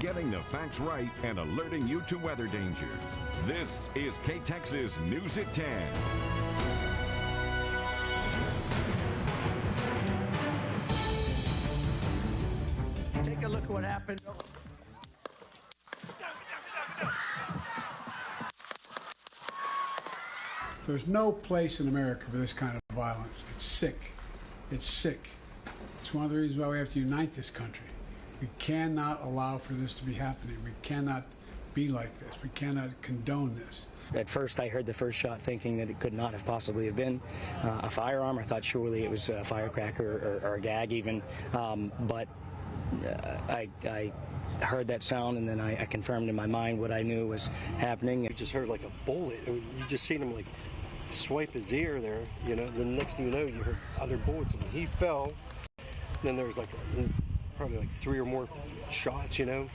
getting the facts right and alerting you to weather danger. This is K-Texas News at 10. Take a look at what happened. There's no place in America for this kind of violence. It's sick. It's sick. It's one of the reasons why we have to unite this country. We cannot allow for this to be happening. We cannot be like this. We cannot condone this. At first, I heard the first shot thinking that it could not have possibly have been a firearm. I thought surely it was a firecracker or a gag even. But I heard that sound, and then I confirmed in my mind what I knew was happening. You just heard like a bullet. I mean, you just seen him like swipe his ear there, you know. The next thing you know, you heard other bullets, and he fell. Then there was like probably like 3 or more shots, you know.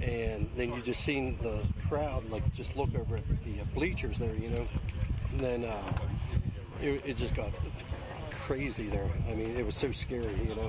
And then you just seen the crowd like just look over at the bleachers there, you know. And then it just got crazy there. I mean, it was so scary, you know.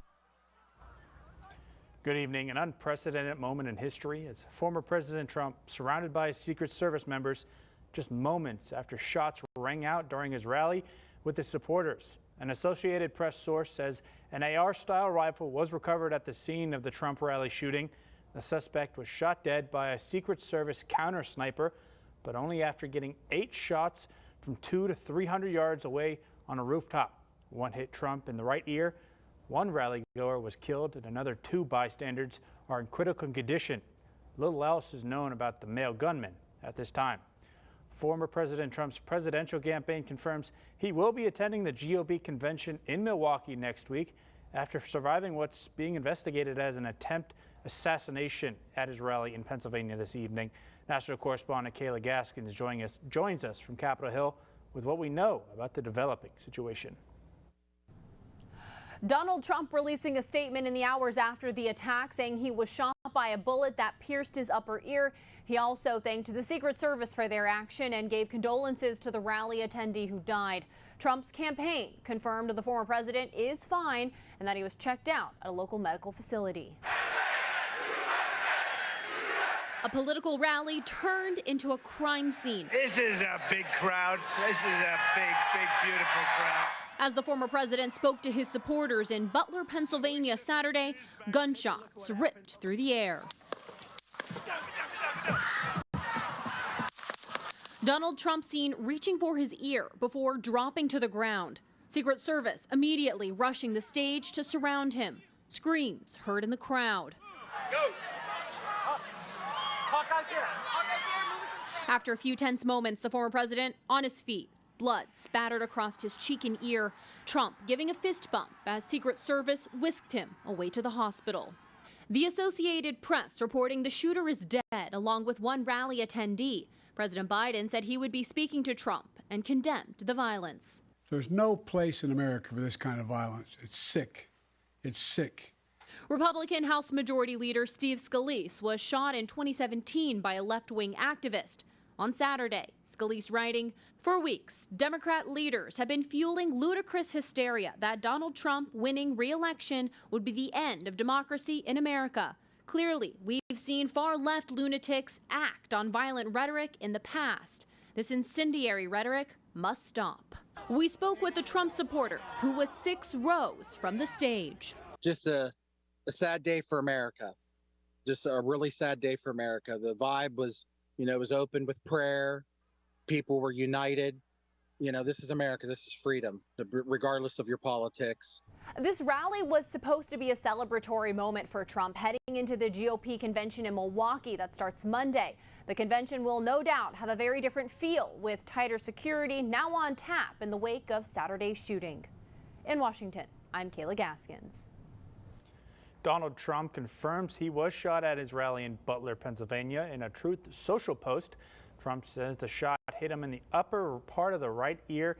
Good evening. An unprecedented moment in history as former President Trump, surrounded by his Secret Service members, just moments after shots rang out during his rally with his supporters. An Associated Press source says an AR-style rifle was recovered at the scene of the Trump rally shooting. The suspect was shot dead by a Secret Service counter sniper, but only after getting 8 shots from 200 to 300 yards away on a rooftop. One hit Trump in the right ear. One rally-goer was killed, and another 2 bystanders are in critical condition. Little else is known about the male gunman at this time. Former President Trump's presidential campaign confirms he will be attending the GOP convention in Milwaukee next week after surviving what's being investigated as an attempt assassination at his rally in Pennsylvania this evening. National correspondent Kayla Gaskins joins us from Capitol Hill with what we know about the developing situation. Donald Trump releasing a statement in the hours after the attack saying he was shot by a bullet that pierced his upper ear. He also thanked the Secret Service for their action and gave condolences to the rally attendee who died. Trump's campaign confirmed the former president is fine and that he was checked out at a local medical facility. A political rally turned into a crime scene. This is a big crowd. This is a big, beautiful crowd. As the former president spoke to his supporters in Butler, Pennsylvania Saturday, gunshots ripped through the air. Donald Trump seen reaching for his ear before dropping to the ground. Secret Service immediately rushing the stage to surround him. Screams heard in the crowd. Go. After a few tense moments, the former president on his feet. Blood spattered across his cheek and ear. Trump giving a fist bump as Secret Service whisked him away to the hospital. The Associated Press reporting the shooter is dead, along with one rally attendee. President Biden said he would be speaking to Trump and condemned the violence. There's no place in America for this kind of violence. It's sick. It's sick. Republican House Majority Leader Steve Scalise was shot in 2017 by a left-wing activist. On Saturday, Scalise writing, "For weeks, Democrat leaders have been fueling ludicrous hysteria that Donald Trump winning re-election would be the end of democracy in America. Clearly, we've seen far-left lunatics act on violent rhetoric in the past. This incendiary rhetoric must stop." We spoke with a Trump supporter who was 6 rows from the stage. Just a sad day for America. Just a really sad day for America. The vibe was, it was open with prayer. People were united. This is America. This is freedom, regardless of your politics. This rally was supposed to be a celebratory moment for Trump heading into the GOP convention in Milwaukee that starts Monday. The convention will no doubt have a very different feel with tighter security now on tap in the wake of Saturday's shooting. In Washington, I'm Kayla Gaskins. Donald Trump confirms he was shot at his rally in Butler, Pennsylvania. In a Truth Social post, Trump says the shot hit him in the upper part of the right ear.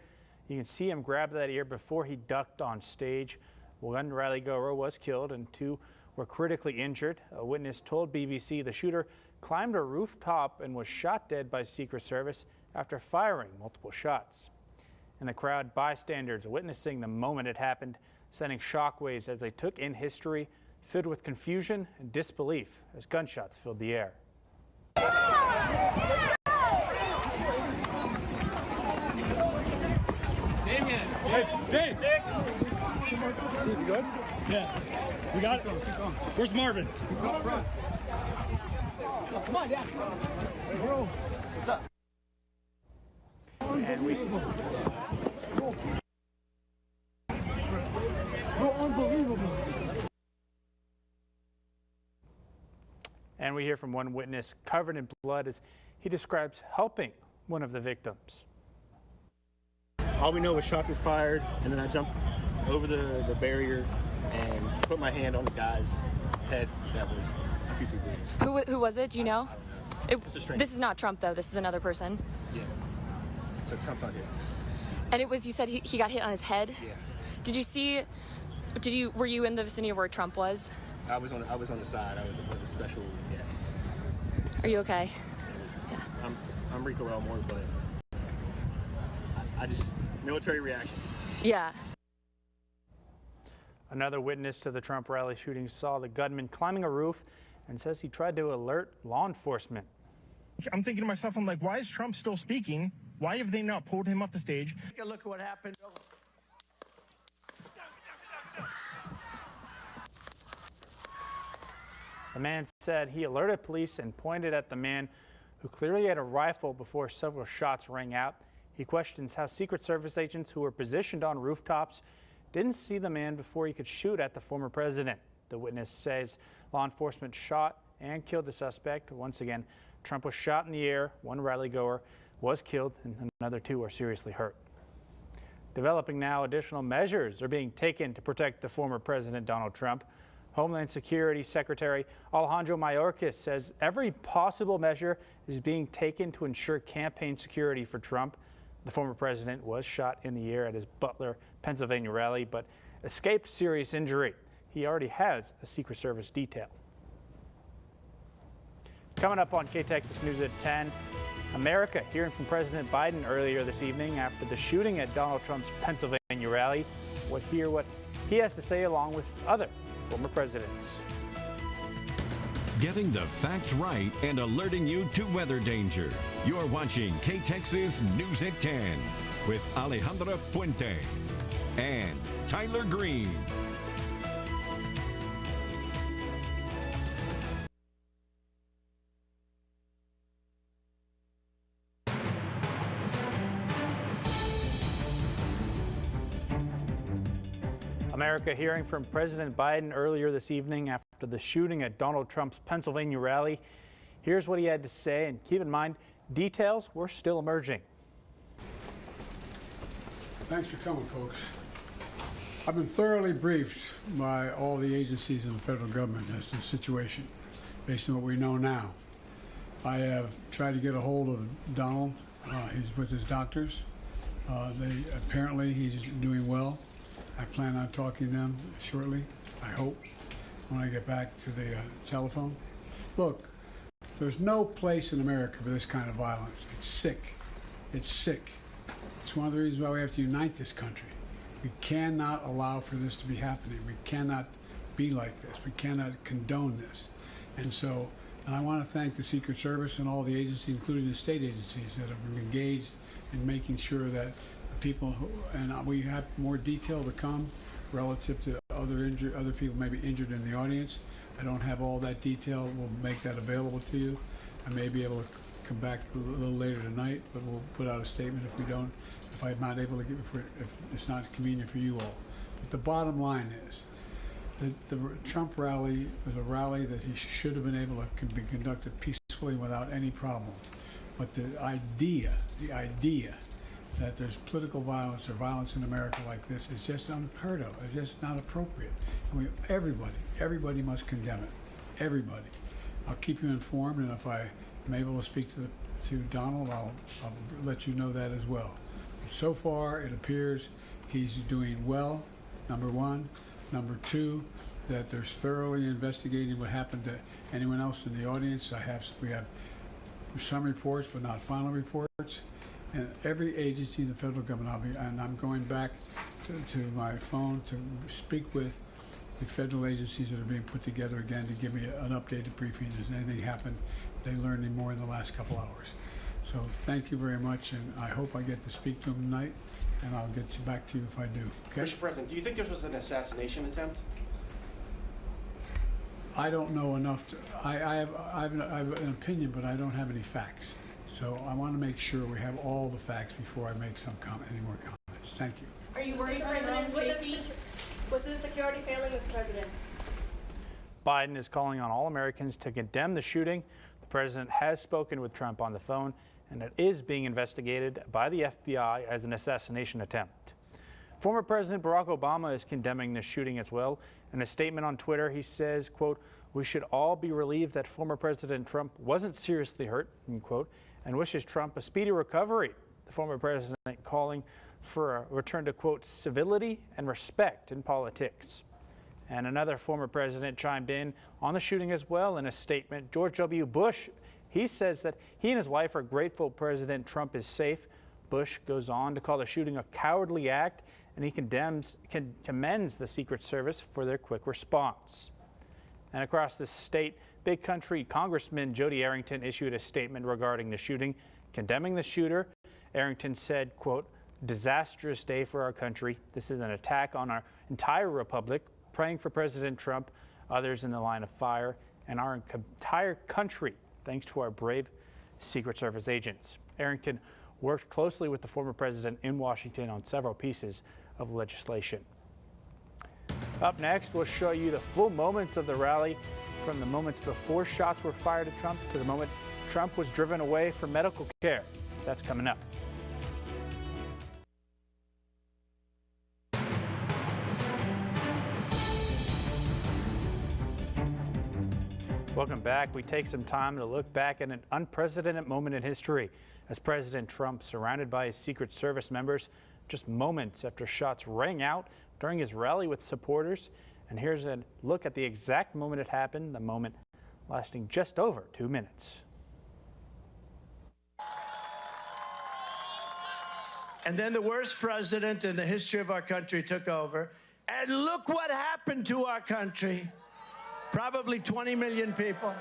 You can see him grab that ear before he ducked on stage. One rally-goer was killed and 2 were critically injured. A witness told BBC the shooter climbed a rooftop and was shot dead by Secret Service after firing multiple shots. In the crowd, bystanders witnessing the moment it happened, sending shockwaves as they took in history, filled with confusion and disbelief as gunshots filled the air. Hey! Steve, you good? Yeah. We got it. Where's Marvin? He's up front. Come on, Dad. Hey, bro. What's up? And we... Unbelievable. And we hear from one witness covered in blood as he describes helping one of the victims. All we know was shots were fired, and then I jumped over the barrier and put my hand on the guy's head that was profusely bleeding. Who was it? Do you know? It's a stranger. This is not Trump, though. This is another person. Yeah. So Trump's not here. And it was, you said he got hit on his head? Yeah. Did you see, were you in the vicinity of where Trump was? I was on the side. I was with a special guest. Are you okay? I'm Rico Elmore, but I just, military reactions. Yeah. Another witness to the Trump rally shooting saw the gunman climbing a roof and says he tried to alert law enforcement. I'm thinking to myself, I'm like, why is Trump still speaking? Why have they not pulled him off the stage? Take a look at what happened. The man said he alerted police and pointed at the man who clearly had a rifle before several shots rang out. He questions how Secret Service agents who were positioned on rooftops didn't see the man before he could shoot at the former president. The witness says law enforcement shot and killed the suspect. Once again, Trump was shot in the air. One rally-goer was killed and another two are seriously hurt. Developing now, additional measures are being taken to protect the former President Donald Trump. Homeland Security Secretary Alejandro Mayorkas says every possible measure is being taken to ensure campaign security for Trump. The former president was shot in the air at his Butler, Pennsylvania rally, but escaped serious injury. He already has a Secret Service detail. Coming up on K-Texas News at 10, America hearing from President Biden earlier this evening after the shooting at Donald Trump's Pennsylvania rally. We'll hear what he has to say along with other former presidents. Getting the facts right and alerting you to weather danger. You're watching K-Texas News at 10 with Alejandra Puente and Tyler Green. America hearing from President Biden earlier this evening after the shooting at Donald Trump's Pennsylvania rally. Here's what he had to say, and keep in mind, details were still emerging. Thanks for coming, folks. I've been thoroughly briefed by all the agencies in the federal government as to the situation, based on what we know now. I have tried to get a hold of Donald. He's with his doctors. Apparently he's doing well. I plan on talking to them shortly, I hope, when I get back to the telephone. Look, there's no place in America for this kind of violence. It's sick. It's sick. It's one of the reasons why we have to unite this country. We cannot allow for this to be happening. We cannot be like this. We cannot condone this. And I want to thank the Secret Service and all the agencies, including the state agencies, that have been engaged in making sure that people and we have more detail to come relative to other people maybe injured in the audience. I don't have all that detail. We'll make that available to you. I may be able to come back a little later tonight, but we'll put out a statement if I'm not able to if it's not convenient for you all. But the bottom line is that the Trump rally was a rally that he should have been able to be conducted peacefully without any problem. But the idea that there's political violence or violence in America like this is just unheard of. It's just not appropriate. And everybody must condemn it. Everybody. I'll keep you informed, and if I am able to speak to Donald, I'll let you know that as well. So far, it appears he's doing well, number one. Number two, that there's thoroughly investigating what happened to anyone else in the audience. We have some reports, but not final reports. And every agency in the federal government, I'm going back to my phone to speak with the federal agencies that are being put together again to give me an updated briefing. Has anything happened? They learned any more in the last couple hours. So thank you very much, and I hope I get to speak to them tonight, and I'll get back to you if I do. Okay? Mr. President, do you think this was an assassination attempt? I don't know enough to, I have an opinion, but I don't have any facts. So I want to make sure we have all the facts before I make any more comments. Thank you. Are you worried, President, safety? Was the security failing, Mr. President? Biden is calling on all Americans to condemn the shooting. The president has spoken with Trump on the phone, and it is being investigated by the FBI as an assassination attempt. Former President Barack Obama is condemning the shooting as well. In a statement on Twitter, he says, quote, "We should all be relieved that former President Trump wasn't seriously hurt," end quote, and wishes Trump a speedy recovery. The former president calling for a return to, quote, civility and respect in politics. And another former president chimed in on the shooting as well in a statement. George W. Bush, he says that he and his wife are grateful President Trump is safe. Bush goes on to call the shooting a cowardly act, and he commends the Secret Service for their quick response. And across the state, Big Country Congressman Jody Arrington issued a statement regarding the shooting, condemning the shooter. Arrington said, quote, "Disastrous day for our country. This is an attack on our entire republic. Praying for President Trump, others in the line of fire, and our entire country, thanks to our brave Secret Service agents." Arrington worked closely with the former president in Washington on several pieces of legislation. Up next, we'll show you the full moments of the rally, from the moments before shots were fired at Trump to the moment Trump was driven away for medical care. That's coming up. Welcome back. We take some time to look back at an unprecedented moment in history as President Trump, surrounded by his Secret Service members, just moments after shots rang out during his rally with supporters. And here's a look at the exact moment it happened, the moment lasting just over 2 minutes. And then the worst president in the history of our country took over. And look what happened to our country. Probably 20 million people.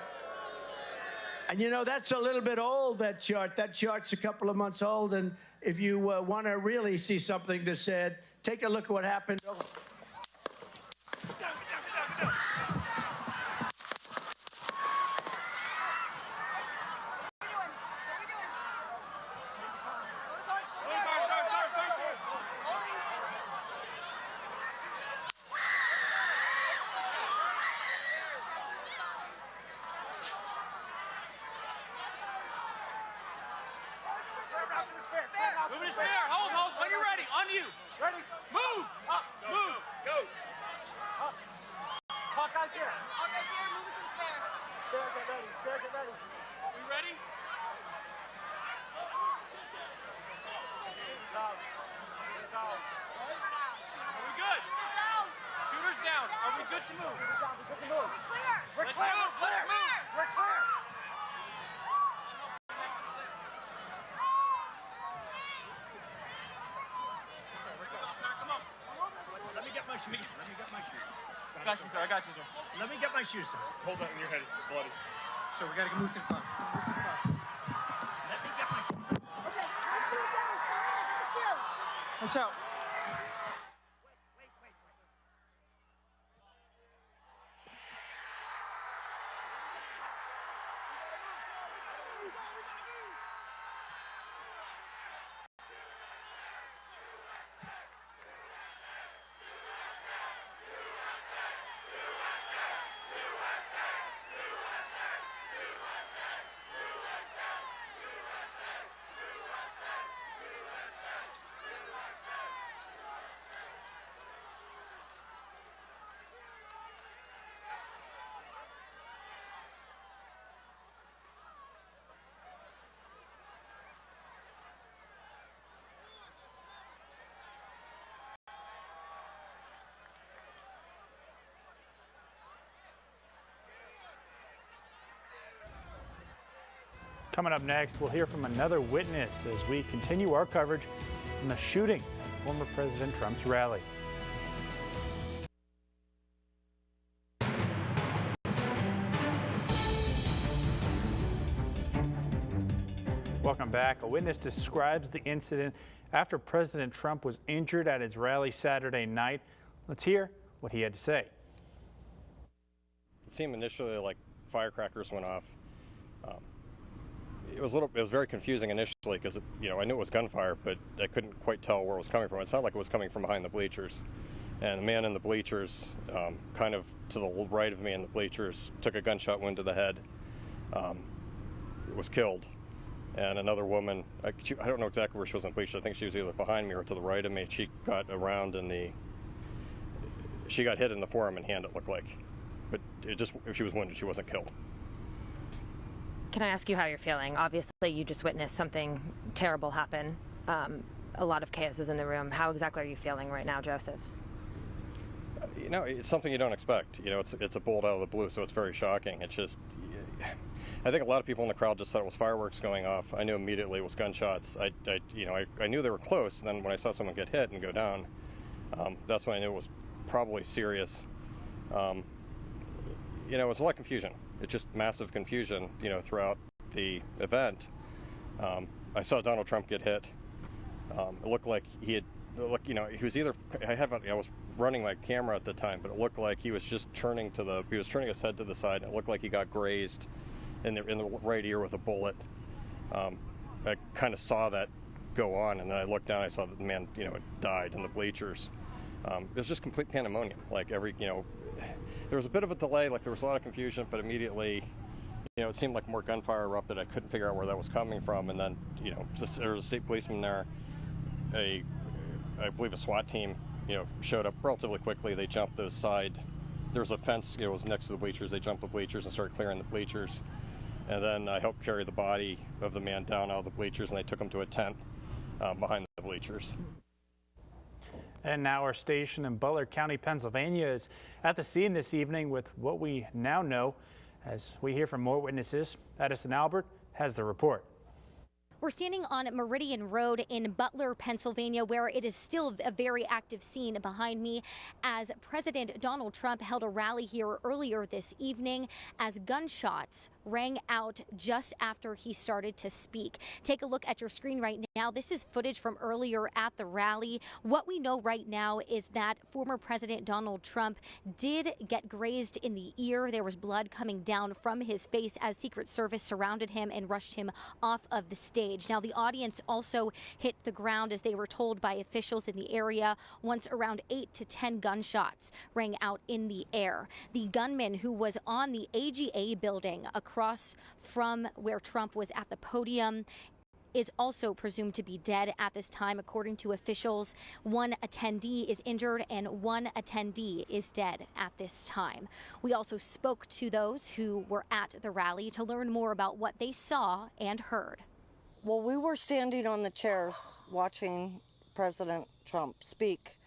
And you know, that's a little bit old, that chart. That chart's a couple of months old. And if you want to really see something that said, take a look at what happened. Let me get my shoes. I got you, sir. I got you, sir. Let me get my shoes, sir. Hold that in your head. It's bloody. So we got to move to the bus. Let me get my shoes. Okay, my shoes down. My shoes. Watch out. Coming up next, we'll hear from another witness as we continue our coverage on the shooting at former President Trump's rally. Welcome back. A witness describes the incident after President Trump was injured at his rally Saturday night. Let's hear what he had to say. It seemed initially like firecrackers went off. It was very confusing initially because I knew it was gunfire, but I couldn't quite tell where it was coming from. It sounded like it was coming from behind the bleachers, and the man in the bleachers, kind of to the right of me in the bleachers, took a gunshot wound to the head. Was killed, and another woman, I don't know exactly where she was in the bleachers. I think she was either behind me or to the right of me. She got around she got hit in the forearm and hand, it looked like, but if she was wounded, she wasn't killed. Can I ask you how you're feeling? Obviously, you just witnessed something terrible happen. A lot of chaos was in the room. How exactly are you feeling right now, Joseph? It's something you don't expect. It's a bolt out of the blue, so it's very shocking. It's just, I think a lot of people in the crowd just thought it was fireworks going off. I knew immediately it was gunshots. I knew they were close, and then when I saw someone get hit and go down, that's when I knew it was probably serious. It was a lot of confusion. It's just massive confusion, throughout the event. I saw Donald Trump get hit. It looked like he was either, I was running my camera at the time, but it looked like he was just turning his head to the side, and it looked like he got grazed in the right ear with a bullet. I kind of saw that go on, and then I looked down, I saw that the man, had died in the bleachers. It was just complete pandemonium. There was a bit of a delay, there was a lot of confusion, but immediately, it seemed like more gunfire erupted. I couldn't figure out where that was coming from, and then, there was a state policeman there. I believe a SWAT team, showed up relatively quickly. They jumped the side. There was a fence, it was next to the bleachers. They jumped the bleachers and started clearing the bleachers. And then I helped carry the body of the man down out of the bleachers, and they took him to a tent behind the bleachers. And now our station in Butler County, Pennsylvania is at the scene this evening with what we now know. As we hear from more witnesses, Edison Albert has the report. We're standing on Meridian Road in Butler, Pennsylvania, where it is still a very active scene behind me as President Donald Trump held a rally here earlier this evening as gunshots rang out just after he started to speak. Take a look at your screen right now. This is footage from earlier at the rally. What we know right now is that former President Donald Trump did get grazed in the ear. There was blood coming down from his face as Secret Service surrounded him and rushed him off of the stage. Now, the audience also hit the ground, as they were told by officials in the area, once around 8 to 10 gunshots rang out in the air. The gunman who was on the AGA building across from where Trump was at the podium is also presumed to be dead at this time, according to officials. One attendee is injured and one attendee is dead at this time. We also spoke to those who were at the rally to learn more about what they saw and heard. Well, we were standing on the chairs watching President Trump speak,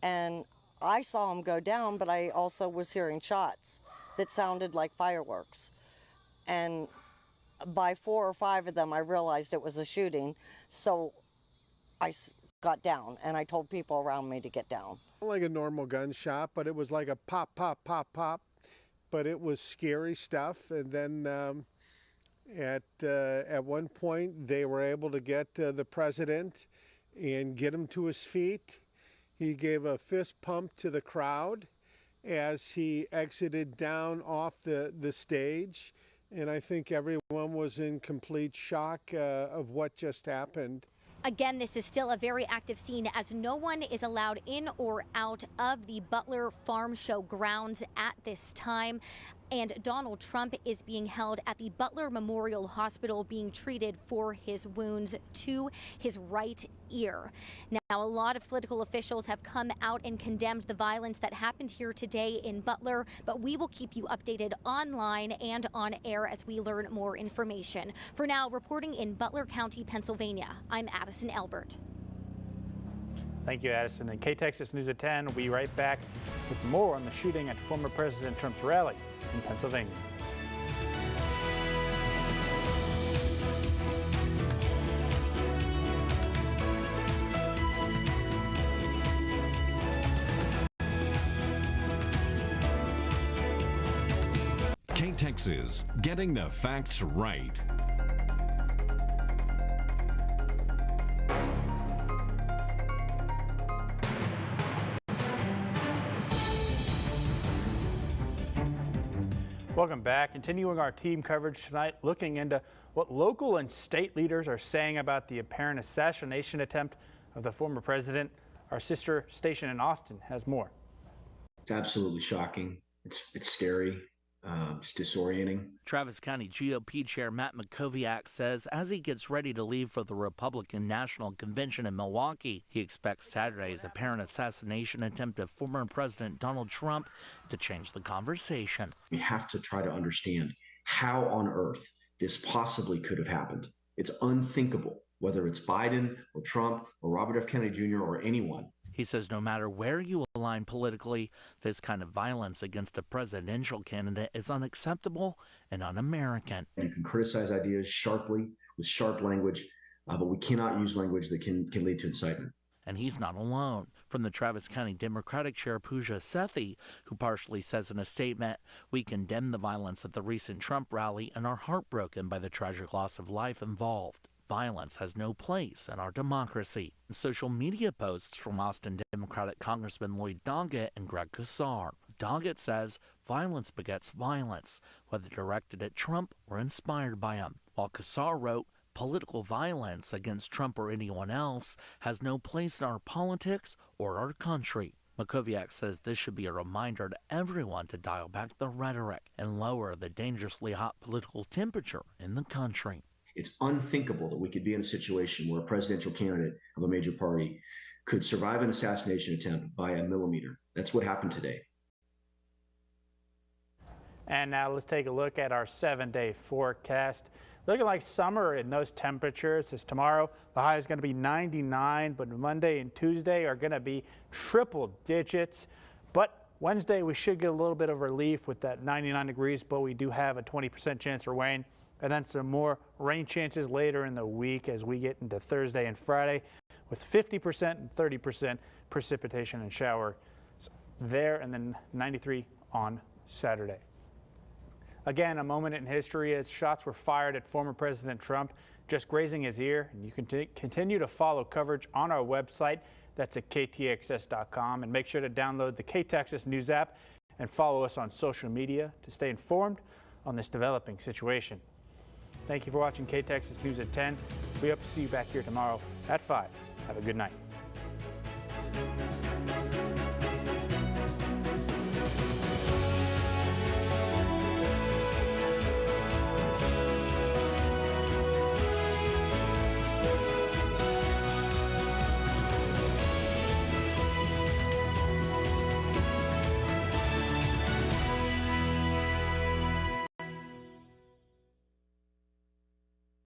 and I saw him go down, but I also was hearing shots that sounded like fireworks. And by 4 or 5 of them, I realized it was a shooting, so I got down, and I told people around me to get down. Like a normal gunshot, but it was like a pop, pop, pop, pop, but it was scary stuff. And then at one point, they were able to get the president and get him to his feet. He gave a fist pump to the crowd as he exited down off the stage. And I think everyone was in complete shock of what just happened. Again, this is still a very active scene as no one is allowed in or out of the Butler Farm Show grounds at this time. And Donald Trump is being held at the Butler Memorial Hospital being treated for his wounds to his right ear. Now, a lot of political officials have come out and condemned the violence that happened here today in Butler, but we will keep you updated online and on air as we learn more information. For now, reporting in Butler County, Pennsylvania, I'm Addison Albert. Thank you, Addison. And KTexas News at 10 will be right back with more on the shooting at former President Trump's rally in Pennsylvania. KTexas, getting the facts right. Welcome back. Continuing our team coverage tonight, looking into what local and state leaders are saying about the apparent assassination attempt of the former president. Our sister station in Austin has more. It's absolutely shocking. It's scary. It's disorienting. Travis County GOP Chair Matt Makoviak says as he gets ready to leave for the Republican National Convention in Milwaukee, he expects Saturday's apparent assassination attempt of former President Donald Trump to change the conversation. We have to try to understand how on earth this possibly could have happened. It's unthinkable, whether it's Biden or Trump or Robert F. Kennedy Jr. or anyone. He says no matter where you align politically, this kind of violence against a presidential candidate is unacceptable and un-American. You can criticize ideas sharply with sharp language, but we cannot use language that can lead to incitement. And he's not alone. From the Travis County Democratic Chair Pooja Sethi, who partially says in a statement, "We condemn the violence at the recent Trump rally and are heartbroken by the tragic loss of life involved. Violence has no place in our democracy." And social media posts from Austin Democratic Congressman Lloyd Doggett and Greg Casar. Doggett says violence begets violence, whether directed at Trump or inspired by him, while Casar wrote, "Political violence against Trump or anyone else has no place in our politics or our country." Makoviak says this should be a reminder to everyone to dial back the rhetoric and lower the dangerously hot political temperature in the country. It's unthinkable that we could be in a situation where a presidential candidate of a major party could survive an assassination attempt by a millimeter. That's what happened today. And now let's take a look at our 7-day forecast. Looking like summer in those temperatures. As tomorrow, the high is going to be 99, but Monday and Tuesday are going to be triple digits. But Wednesday, we should get a little bit of relief with that 99 degrees, but we do have a 20% chance of rain. And then some more rain chances later in the week as we get into Thursday and Friday with 50% and 30% precipitation and shower there, and then 93 on Saturday. Again, a moment in history as shots were fired at former President Trump, just grazing his ear. And you can continue to follow coverage on our website. That's at ktxs.com. And make sure to download the K-Texas News app and follow us on social media to stay informed on this developing situation. Thank you for watching K-Texas News at 10. We hope to see you back here tomorrow at 5. Have a good night.